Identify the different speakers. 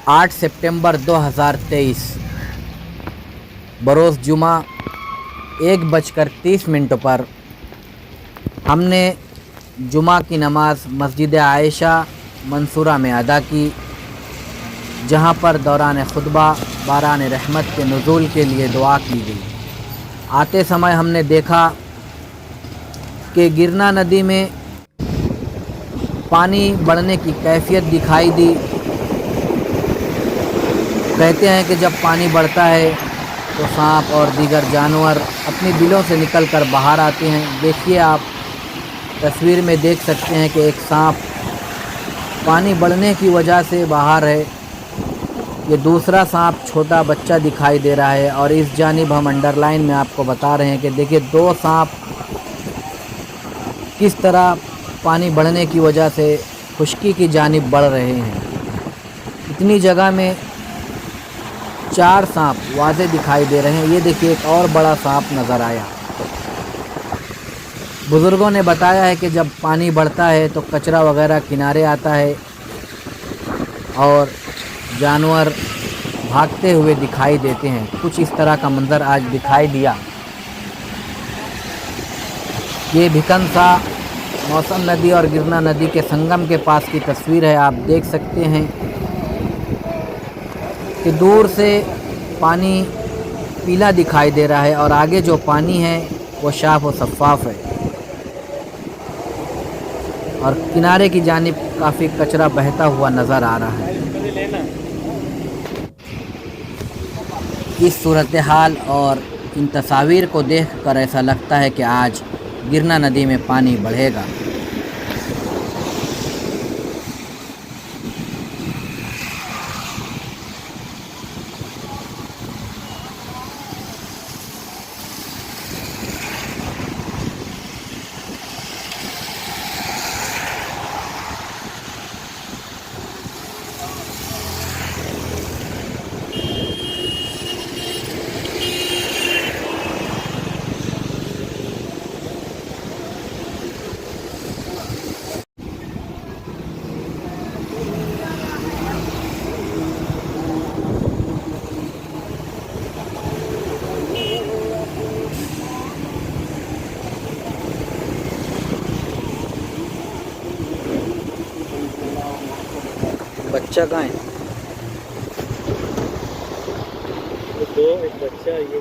Speaker 1: 8 सितंबर 2023 बरोज़ जुमा 1:30 पर हमने जुमा की नमाज़ मस्जिद आयशा मंसूरा में अदा की, जहां पर दौरान खुतबा बारान रहमत के नुज़ूल के लिए दुआ की गई। आते समय हमने देखा कि गिरना नदी में पानी बढ़ने की कैफियत दिखाई दी। कहते हैं कि जब पानी बढ़ता है तो सांप और दीगर जानवर अपनी बिलों से निकलकर बाहर आते हैं। देखिए, आप तस्वीर में देख सकते हैं कि एक सांप पानी बढ़ने की वजह से बाहर है। ये दूसरा सांप छोटा बच्चा दिखाई दे रहा है। और इस जानिब हम अंडरलाइन में आपको बता रहे हैं कि देखिए, दो सांप किस तरह पानी बढ़ने की वजह से खुश्की की जानिब बढ़ रहे हैं। इतनी जगह में 4 सांप वाज़े दिखाई दे रहे हैं। ये देखिए, एक और बड़ा सांप नज़र आया। बुज़ुर्गों ने बताया है कि जब पानी बढ़ता है तो कचरा वगैरह किनारे आता है और जानवर भागते हुए दिखाई देते हैं। कुछ इस तरह का मंज़र आज दिखाई दिया। ये भिकनसा मौसम नदी और गिरना नदी के संगम के पास की तस्वीर है। आप देख सकते हैं कि दूर से पानी पीला दिखाई दे रहा है और आगे जो पानी है वो साफ़ और शफ़ाफ़ है और किनारे की जानिब काफ़ी कचरा बहता हुआ नज़र आ रहा है। इस सूरत हाल और इन तस्वीर को देखकर ऐसा लगता है कि आज गिरना नदी में पानी बढ़ेगा। बच्चा कहाँ है?
Speaker 2: दो, एक बच्चा, ये